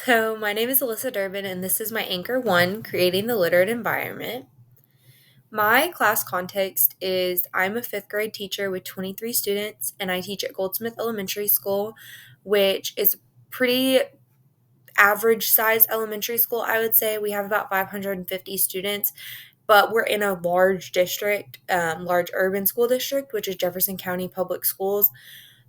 So, my name is Alyssa Durbin, and this is my Anchor One, Creating the Literate Environment. My class context is I'm a fifth grade teacher with 23 students, and I teach at Goldsmith Elementary School, which is pretty average size elementary school, I would say. We have about 550 students, but we're in a large district, large urban school district, which is Jefferson County Public Schools.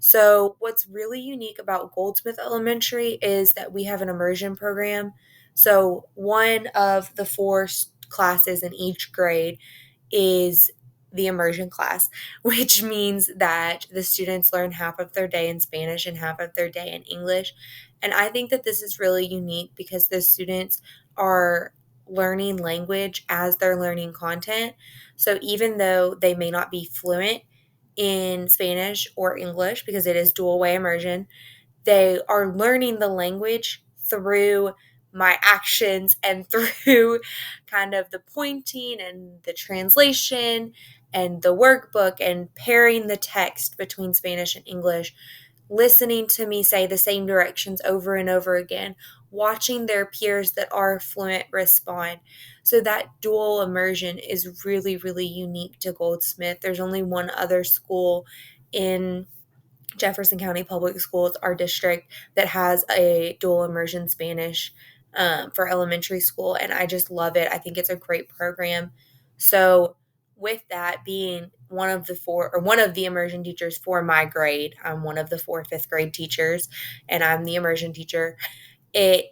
So, what's really unique about Goldsmith Elementary is that we have an immersion program. So, one of the four classes in each grade is the immersion class, which means that the students learn half of their day in Spanish and half of their day in English. And I think that this is really unique because the students are learning language as they're learning content. So, even though they may not be fluent, in Spanish or English because it is dual way immersion. They are learning the language through my actions and through kind of the pointing and the translation and the workbook and pairing the text between Spanish and English, listening to me say the same directions over and over again, watching their peers that are fluent respond. So that dual immersion is really, really unique to Goldsmith. There's only one other school in Jefferson County Public Schools, our district, that has a dual immersion Spanish for elementary school, and I just love it. I think it's a great program. So, with that being one of the four, or one of the immersion teachers for my grade, I'm one of the four fifth grade teachers, and I'm the immersion teacher. It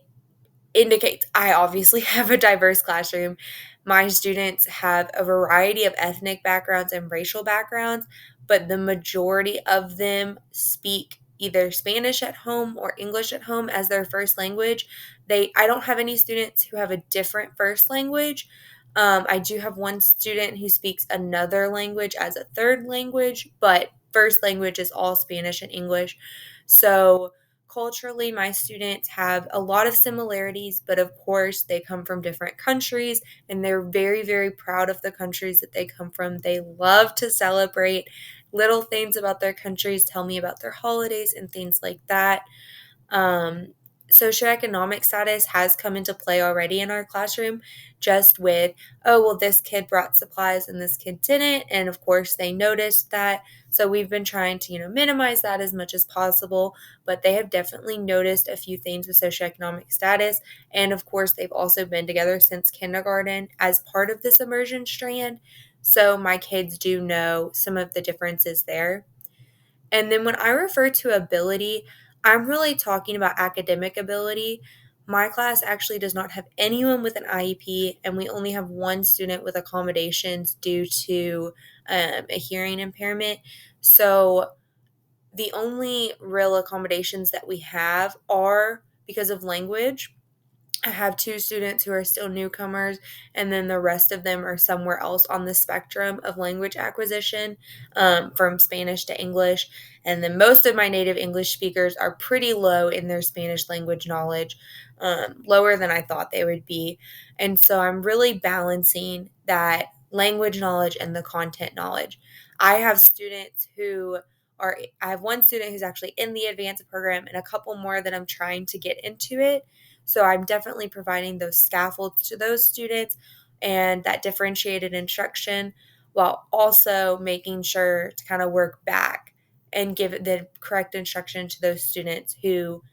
indicates I obviously have a diverse classroom. My students have a variety of ethnic backgrounds and racial backgrounds, but the majority of them speak either Spanish at home or English at home as their first language. I don't have any students who have a different first language. I do have one student who speaks another language as a third language, but first language is all Spanish and English. So culturally, my students have a lot of similarities, but of course, they come from different countries and they're very, very proud of the countries that they come from. They love to celebrate little things about their countries, tell me about their holidays and things like that. Um, Socioeconomic status has come into play already in our classroom, just with, oh, well, this kid brought supplies and this kid didn't. And of course, they noticed that. So we've been trying to, minimize that as much as possible. But they have definitely noticed a few things with socioeconomic status. And of course, they've also been together since kindergarten as part of this immersion strand. So my kids do know some of the differences there. And then when I refer to ability, I'm really talking about academic ability. My class actually does not have anyone with an IEP, and we only have one student with accommodations due to a hearing impairment. So the only real accommodations that we have are because of language. I have two students who are still newcomers, and then the rest of them are somewhere else on the spectrum of language acquisition, from Spanish to English. And then most of my native English speakers are pretty low in their Spanish language knowledge, lower than I thought they would be. And so I'm really balancing that language knowledge and the content knowledge. I have students who I have one student who's actually in the advanced program and a couple more that I'm trying to get into it. So I'm definitely providing those scaffolds to those students and that differentiated instruction while also making sure to kind of work back and give the correct instruction to those students who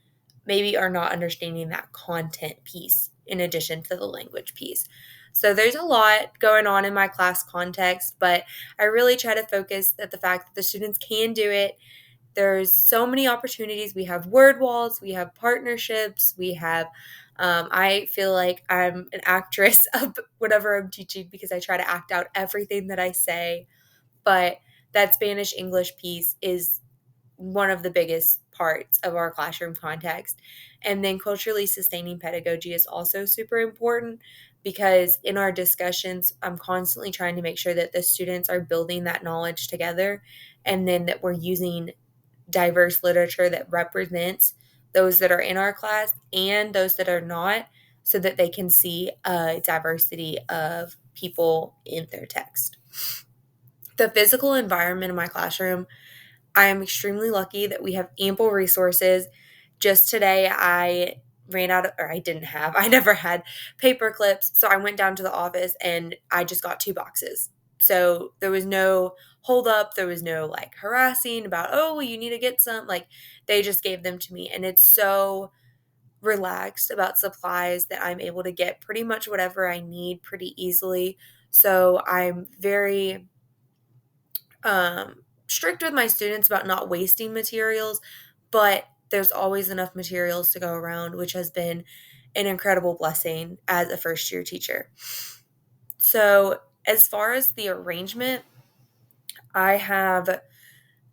maybe are not understanding that content piece in addition to the language piece. So there's a lot going on in my class context, but I really try to focus at the fact that the students can do it. There's so many opportunities. We have word walls, we have partnerships, we have, I feel like I'm an actress of whatever I'm teaching because I try to act out everything that I say. But that Spanish English piece is one of the biggest parts of our classroom context. And then culturally sustaining pedagogy is also super important because in our discussions, I'm constantly trying to make sure that the students are building that knowledge together and then that we're using diverse literature that represents those that are in our class and those that are not so that they can see a diversity of people in their text. The physical environment in my classroom, I am extremely lucky that we have ample resources. Just today, I ran out of, or I never had paper clips. So I went down to the office and I just got 2 boxes. So there was no hold up. There was no like harassing about, oh, well, you need to get some. Like they just gave them to me. And it's so relaxed about supplies that I'm able to get pretty much whatever I need pretty easily. So I'm very strict with my students about not wasting materials, but there's always enough materials to go around, which has been an incredible blessing as a first year teacher. So, as far as the arrangement, I have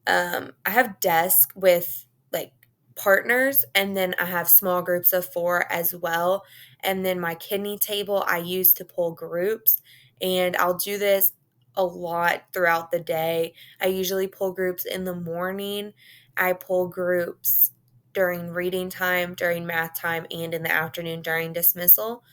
I have desk with like partners, and then I have small groups of 4 as well. And then my kidney table I use to pull groups, and I'll do this a lot throughout the day. I usually pull groups in the morning. I pull groups during reading time, during math time, and in the afternoon during dismissal.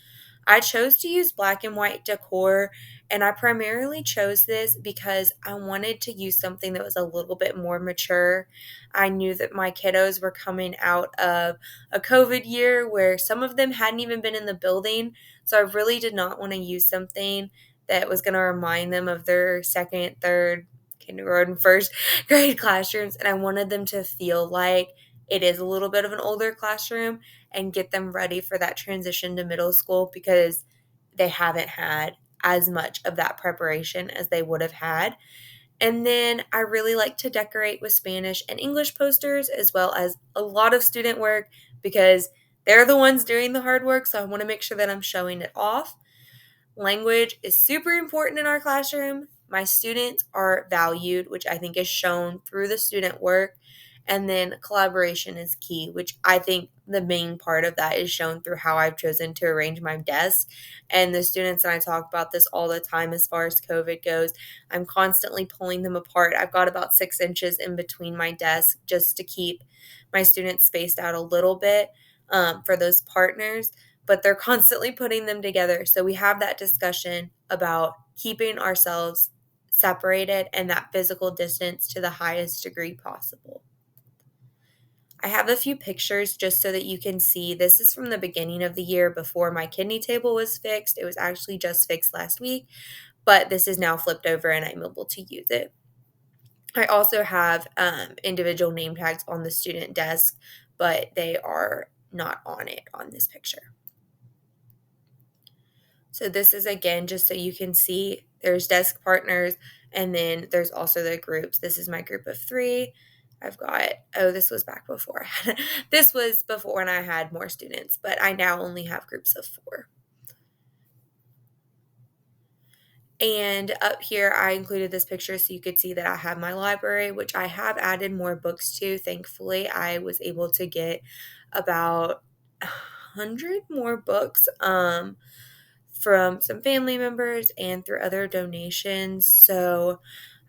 I chose to use black and white decor, and I primarily chose this because I wanted to use something that was a little bit more mature. I knew that my kiddos were coming out of a COVID year where some of them hadn't even been in the building, so I really did not want to use something that was going to remind them of their second, third, kindergarten, first grade classrooms, and I wanted them to feel like it is a little bit of an older classroom and get them ready for that transition to middle school because they haven't had as much of that preparation as they would have had. And then I really like to decorate with Spanish and English posters as well as a lot of student work because they're the ones doing the hard work. So I want to make sure that I'm showing it off. Language is super important in our classroom. My students are valued, which I think is shown through the student work. And then collaboration is key, which I think the main part of that is shown through how I've chosen to arrange my desk. And the students and I talk about this all the time as far as COVID goes. I'm constantly pulling them apart. I've got about 6 inches in between my desk just to keep my students spaced out a little bit for those partners, but they're constantly putting them together. So we have that discussion about keeping ourselves separated and that physical distance to the highest degree possible. I have a few pictures just so that you can see. This is from the beginning of the year before my kidney table was fixed. It was actually just fixed last week, but this is now flipped over and I'm able to use it. I also have individual name tags on the student desk, but they are not on it on this picture. So this is again just so you can see there's desk partners and then there's also the groups. This is my group of 3. I've got, this was back before. This was before when I had more students, but I now only have groups of 4. And up here, I included this picture so you could see that I have my library, which I have added more books to. Thankfully, I was able to get about 100 more books from some family members and through other donations. So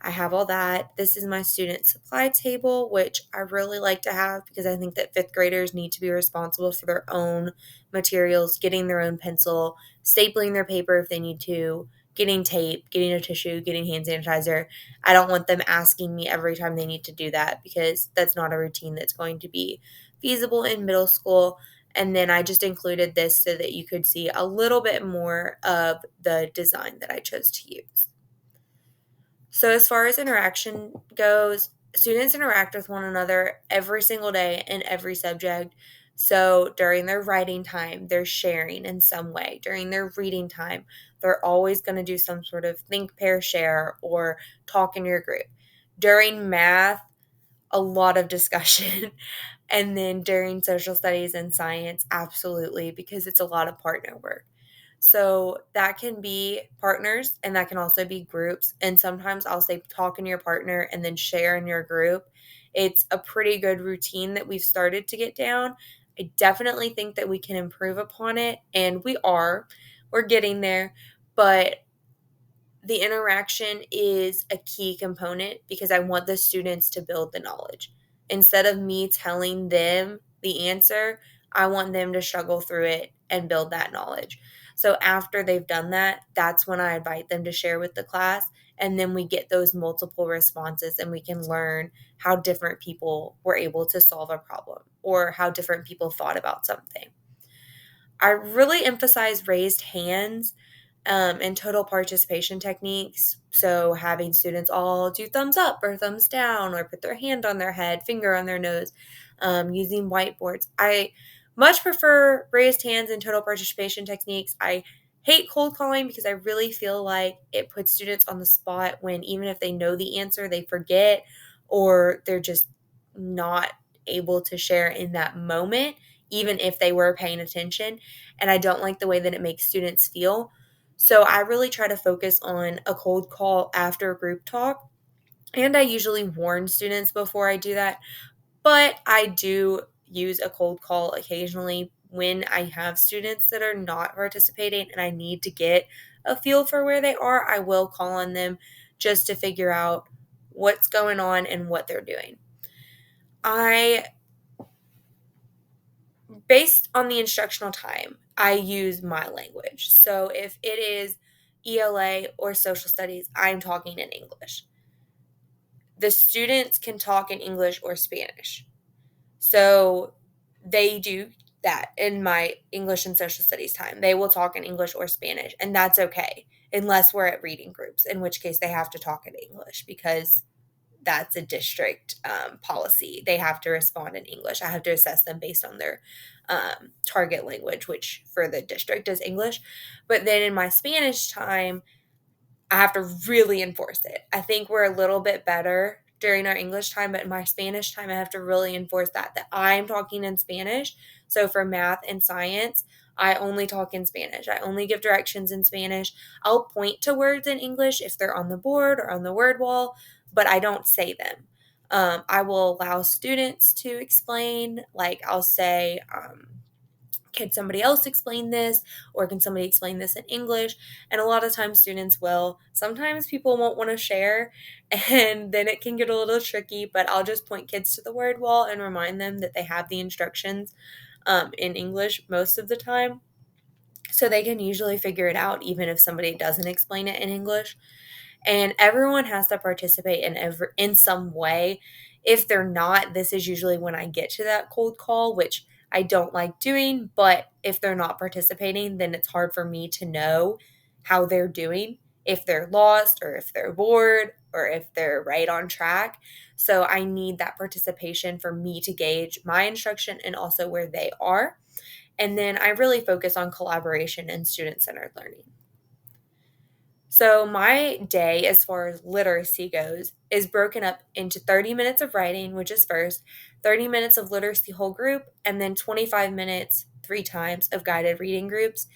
I have all that. This is my student supply table, which I really like to have because I think that 5th graders need to be responsible for their own materials, getting their own pencil, stapling their paper if they need to, getting tape, getting a tissue, getting hand sanitizer. I don't want them asking me every time they need to do that because that's not a routine that's going to be feasible in middle school. And then I just included this so that you could see a little bit more of the design that I chose to use. So as far as interaction goes, students interact with one another every single day in every subject. So during their writing time, they're sharing in some way. During their reading time, they're always going to do some sort of think, pair, share, or talk in your group. During math, a lot of discussion. And then during social studies and science, absolutely, because it's a lot of partner work. So that can be partners and that can also be groups. And sometimes I'll say talk in your partner and then share in your group. It's a pretty good routine that we've started to get down. I definitely think that we can improve upon it, and we are. We're getting there, but the interaction is a key component because I want the students to build the knowledge. Instead of me telling them the answer, I want them to struggle through it and build that knowledge. So after they've done that, that's when I invite them to share with the class. And then we get those multiple responses and we can learn how different people were able to solve a problem or how different people thought about something. I really emphasize raised hands and total participation techniques. So having students all do thumbs up or thumbs down or put their hand on their head, finger on their nose, using whiteboards. I much prefer raised hands and total participation techniques. I hate cold calling because I really feel like it puts students on the spot when even if they know the answer, they forget or they're just not able to share in that moment, even if they were paying attention. And I don't like the way that it makes students feel. So I really try to focus on a cold call after a group talk. And I usually warn students before I do that. But I do use a cold call occasionally when I have students that are not participating and I need to get a feel for where they are. I will call on them just to figure out what's going on and what they're doing. Based on the instructional time, I use my language. So if it is ELA or social studies, I'm talking in English. The students can talk in English or Spanish. So they do that in my English and social studies time. They will talk in English or Spanish, and that's okay, unless we're at reading groups, in which case they have to talk in English because that's a district policy. They have to respond in English. I have to assess them based on their target language, which for the district is English. But then in my Spanish time, I have to really enforce it. I think we're a little bit better during our English time, but in my Spanish time, I have to really enforce that I'm talking in Spanish. So for math and science, I only talk in Spanish. I only give directions in Spanish. I'll point to words in English if they're on the board or on the word wall, but I don't say them. I will allow students to explain, like I'll say, can somebody else explain this or can somebody explain this in English? And a lot of times students will. Sometimes people won't want to share and then it can get a little tricky, but I'll just point kids to the word wall and remind them that they have the instructions in English most of the time, so they can usually figure it out even if somebody doesn't explain it in English. And everyone has to participate in some way. If they're not, this is usually when I get to that cold call, which I don't like doing, but if they're not participating, then it's hard for me to know how they're doing, if they're lost or if they're bored or if they're right on track. So I need that participation for me to gauge my instruction and also where they are. And then I really focus on collaboration and student-centered learning. So, my day, as far as literacy goes, is broken up into 30 minutes of writing, which is first, 30 minutes of literacy whole group, and then 25 minutes, 3 times, of guided reading groups.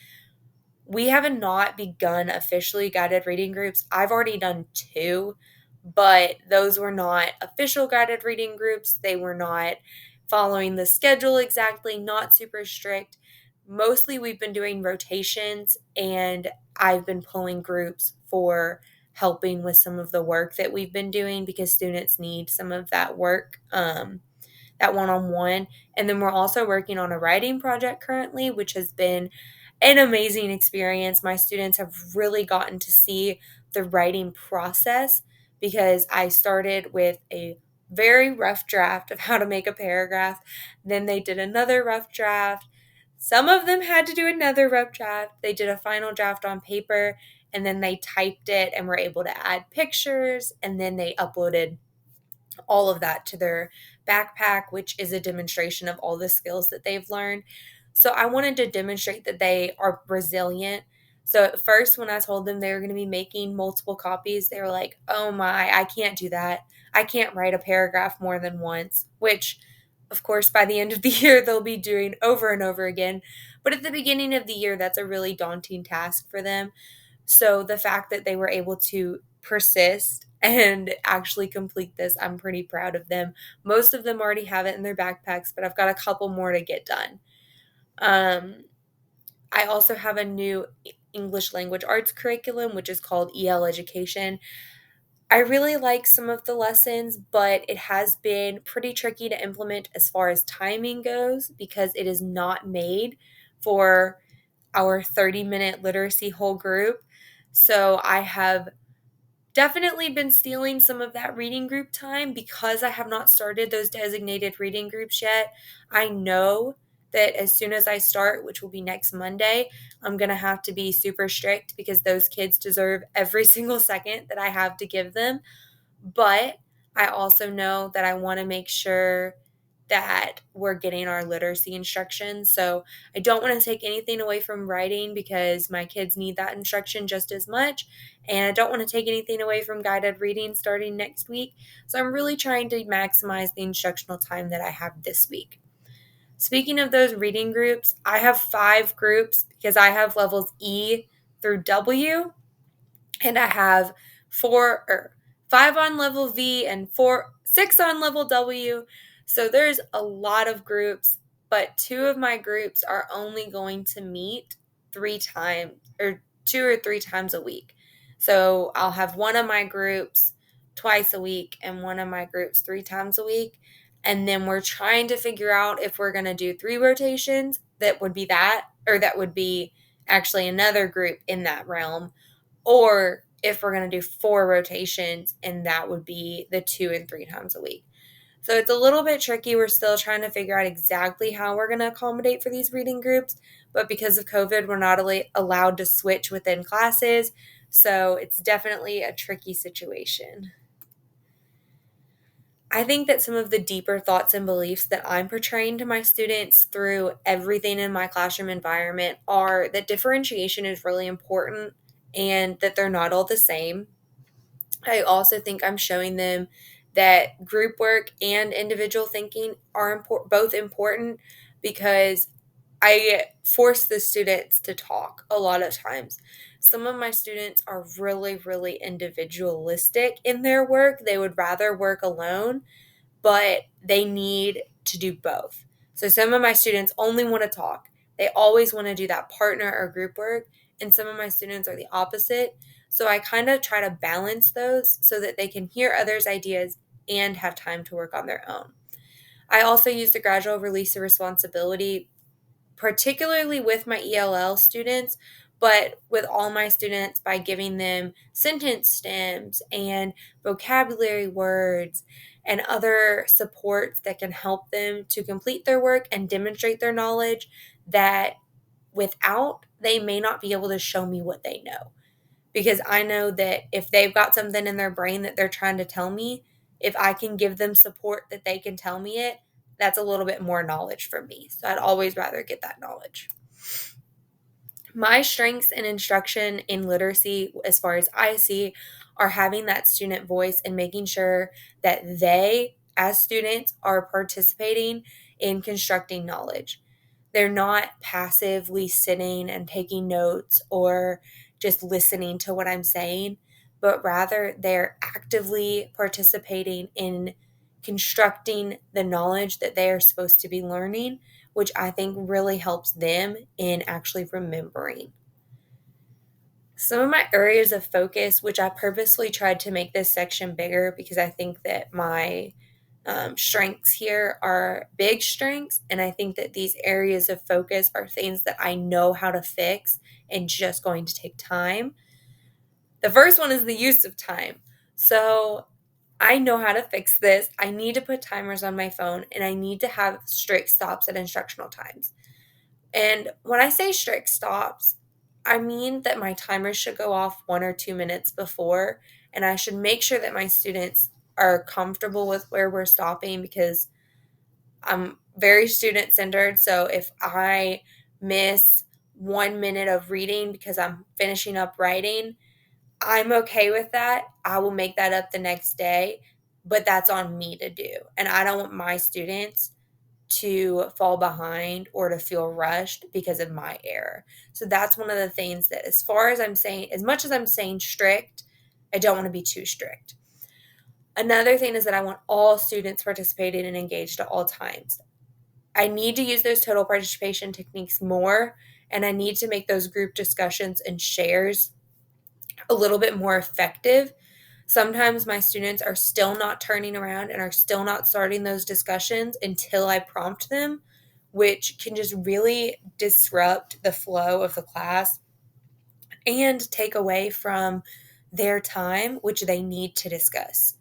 We have not begun officially guided reading groups. I've already done 2, but those were not official guided reading groups. They were not following the schedule exactly, not super strict. Mostly we've been doing rotations and I've been pulling groups for helping with some of the work that we've been doing because students need some of that work, that one-on-one. And then we're also working on a writing project currently, which has been an amazing experience. My students have really gotten to see the writing process because I started with a very rough draft of how to make a paragraph. Then they did another rough draft. Some of them had to do another rough draft. They did a final draft on paper and then they typed it and were able to add pictures and then they uploaded all of that to their backpack, which is a demonstration of all the skills that they've learned. So I wanted to demonstrate that they are resilient. So at first, when I told them they were going to be making multiple copies, they were like, oh my, I can't do that. I can't write a paragraph more than once, which, of course, by the end of the year, they'll be doing over and over again. But at the beginning of the year, that's a really daunting task for them. So the fact that they were able to persist and actually complete this, I'm pretty proud of them. Most of them already have it in their backpacks, but I've got a couple more to get done. I also have a new English language arts curriculum, which is called EL Education. I really like some of the lessons, but it has been pretty tricky to implement as far as timing goes because it is not made for our 30-minute literacy whole group. So I have definitely been stealing some of that reading group time because I have not started those designated reading groups yet. I know that as soon as I start, which will be next Monday, I'm going to have to be super strict because those kids deserve every single second that I have to give them. But I also know that I want to make sure that we're getting our literacy instruction. So I don't want to take anything away from writing because my kids need that instruction just as much. And I don't want to take anything away from guided reading starting next week. So I'm really trying to maximize the instructional time that I have this week. Speaking of those reading groups, I have 5 groups because I have levels E through W, and I have 5 on level V and 6 on level W. So there's a lot of groups, but 2 of my groups are only going to meet 3 times or 2 or 3 times a week. So I'll have one of my groups twice a week and one of my groups 3 times a week. And then we're trying to figure out if we're going to do 3 rotations. That would be that, or that would be actually another group in that realm, or if we're going to do 4 rotations, and that would be the 2 and 3 times a week. So it's a little bit tricky. We're still trying to figure out exactly how we're going to accommodate for these reading groups, but because of COVID, we're not allowed to switch within classes, so it's definitely a tricky situation. I think that some of the deeper thoughts and beliefs that I'm portraying to my students through everything in my classroom environment are that differentiation is really important and that they're not all the same. I also think I'm showing them that group work and individual thinking are both important because I force the students to talk a lot of times. Some of my students are really, really individualistic in their work. They would rather work alone, but they need to do both. So some of my students only want to talk. They always want to do that partner or group work, and some of my students are the opposite. So I kind of try to balance those so that they can hear others' ideas and have time to work on their own. I also use the gradual release of responsibility, particularly with my ELL students, but with all my students by giving them sentence stems and vocabulary words and other supports that can help them to complete their work and demonstrate their knowledge that without they may not be able to show me what they know. Because I know that if they've got something in their brain that they're trying to tell me, if I can give them support that they can tell me it, that's a little bit more knowledge for me. So I'd always rather get that knowledge. My strengths in instruction in literacy, as far as I see, are having that student voice and making sure that they, as students, are participating in constructing knowledge. They're not passively sitting and taking notes or just listening to what I'm saying, but rather they're actively participating in constructing the knowledge that they are supposed to be learning, which I think really helps them in actually remembering. Some of my areas of focus, which I purposely tried to make this section bigger because I think that my strengths here are big strengths, and I think that these areas of focus are things that I know how to fix and just going to take time. The first one is the use of time. So I know how to fix this. I need to put timers on my phone and I need to have strict stops at instructional times. And when I say strict stops, I mean that my timer should go off 1 or 2 minutes before, and I should make sure that my students are comfortable with where we're stopping because I'm very student centered. So if I miss 1 minute of reading because I'm finishing up writing, I'm okay with that. I will make that up the next day, but that's on me to do. And I don't want my students to fall behind or to feel rushed because of my error. So that's one of the things that, as far as I'm saying, as much as I'm saying strict, I don't want to be too strict. Another thing is that I want all students participating and engaged at all times. I need to use those total participation techniques more, and I need to make those group discussions and shares a little bit more effective. Sometimes my students are still not turning around and are still not starting those discussions until I prompt them, which can just really disrupt the flow of the class and take away from their time, which they need to discuss.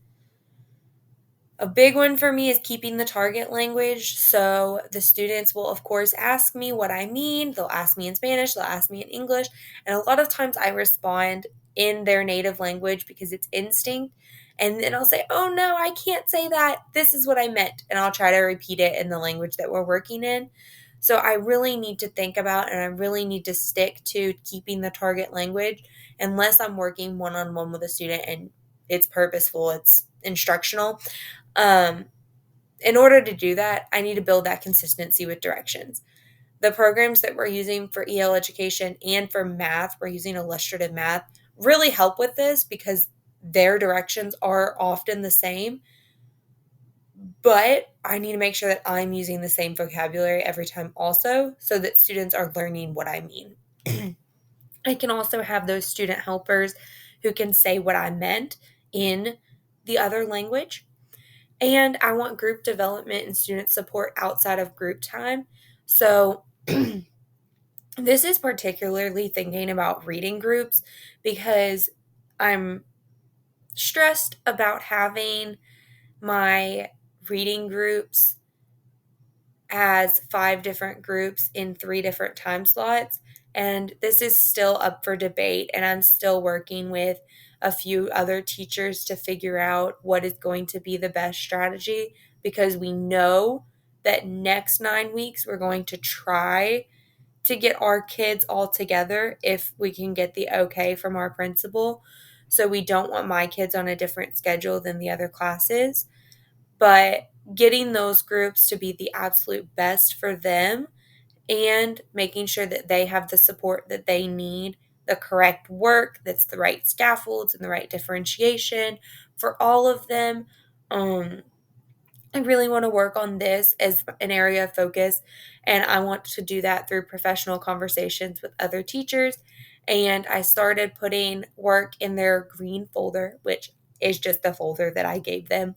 A big one for me is keeping the target language. So the students will, of course, ask me what I mean. They'll ask me in Spanish, they'll ask me in English. And a lot of times I respond in their native language because it's instinct. And then I'll say, oh no, I can't say that. This is what I meant. And I'll try to repeat it in the language that we're working in. So I really need to think about and I really need to stick to keeping the target language unless I'm working one on one with a student and it's purposeful, it's instructional. um, in order to do that, I need to build that consistency with directions. The programs that we're using for EL education and for math, we're using illustrative math, really help with this because their directions are often the same. But I need to make sure that I'm using the same vocabulary every time also so that students are learning what I mean. I can also have those student helpers who can say what I meant in the other language. And I want group development and student support outside of group time. So, this is particularly thinking about reading groups because I'm stressed about having my reading groups as 5 different groups in 3 different time slots. And this is still up for debate. And I'm still working with a few other teachers to figure out what is going to be the best strategy because we know that next 9 weeks we're going to try to get our kids all together if we can get the okay from our principal. So we don't want my kids on a different schedule than the other classes, but getting those groups to be the absolute best for them and making sure that they have the support that they need, the correct work, that's the right scaffolds and the right differentiation for all of them. Um, I really want to work on this as an area of focus, and I want to do that through professional conversations with other teachers. And I started putting work in their green folder, which is just the folder that I gave them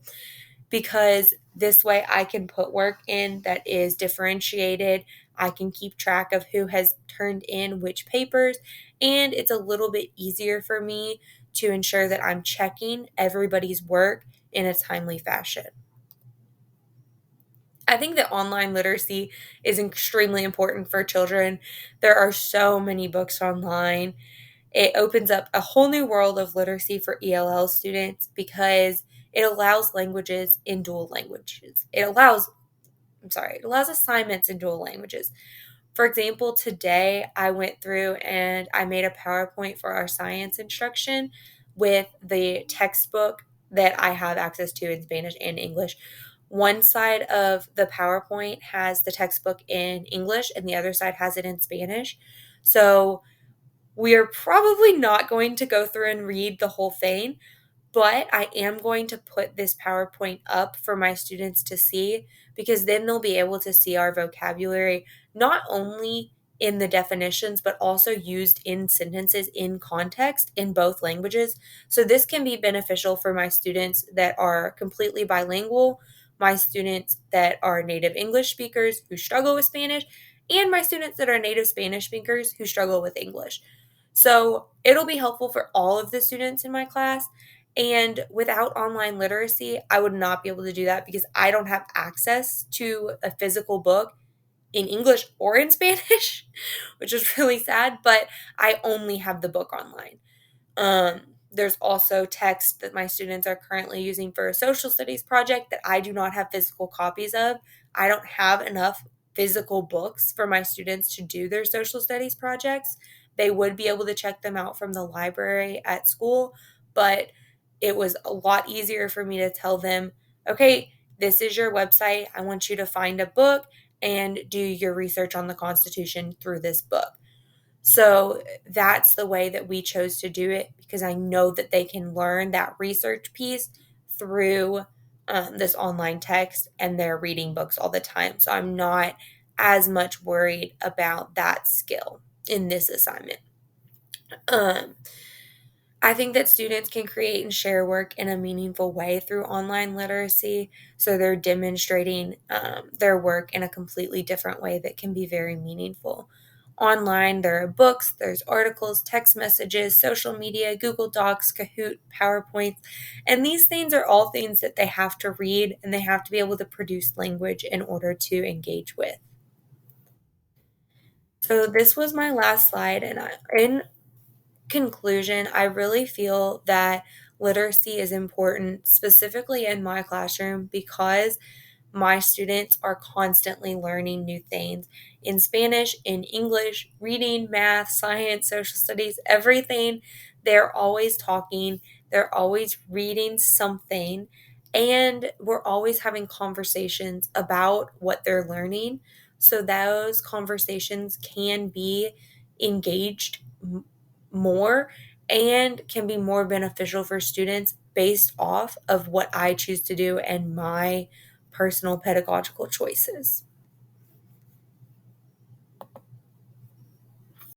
because this way I can put work in that is differentiated. I can keep track of who has turned in which papers, and it's a little bit easier for me to ensure that I'm checking everybody's work in a timely fashion. I think that online literacy is extremely important for children. There are so many books online. It opens up a whole new world of literacy for ELL students because it allows languages in dual languages. It allows assignments in dual languages. For example, today I went through and I made a PowerPoint for our science instruction with the textbook that I have access to in Spanish and English. One side of the PowerPoint has the textbook in English and the other side has it in Spanish. So we are probably not going to go through and read the whole thing, but I am going to put this PowerPoint up for my students to see because then they'll be able to see our vocabulary not only in the definitions, but also used in sentences in context in both languages. So, this can be beneficial for my students that are completely bilingual, my students that are native English speakers who struggle with Spanish, and my students that are native Spanish speakers who struggle with English. So, it'll be helpful for all of the students in my class. And without online literacy, I would not be able to do that because I don't have access to a physical book in English or in Spanish, which is really sad, but I only have the book online. Um, there's also text that my students are currently using for a social studies project that I do not have physical copies of. I don't have enough physical books for my students to do their social studies projects. They would be able to check them out from the library at school, but it was a lot easier for me to tell them, okay, this is your website. I want you to find a book and do your research on the Constitution through this book. So that's the way that we chose to do it because I know that they can learn that research piece through this online text and they're reading books all the time. So I'm not as much worried about that skill in this assignment. Um, I think that students can create and share work in a meaningful way through online literacy. So they're demonstrating their work in a completely different way that can be very meaningful. online. There are books, there's articles, text messages, social media, Google Docs, Kahoot, PowerPoints, and these things are all things that they have to read and they have to be able to produce language in order to engage with. So this was my last slide, and in conclusion, I really feel that literacy is important, specifically in my classroom, because my students are constantly learning new things in Spanish, in English, reading, math, science, social studies, everything. They're always talking, they're always reading something, and we're always having conversations about what they're learning. So those conversations can be engaged more and can be more beneficial for students based off of what I choose to do and my personal pedagogical choices.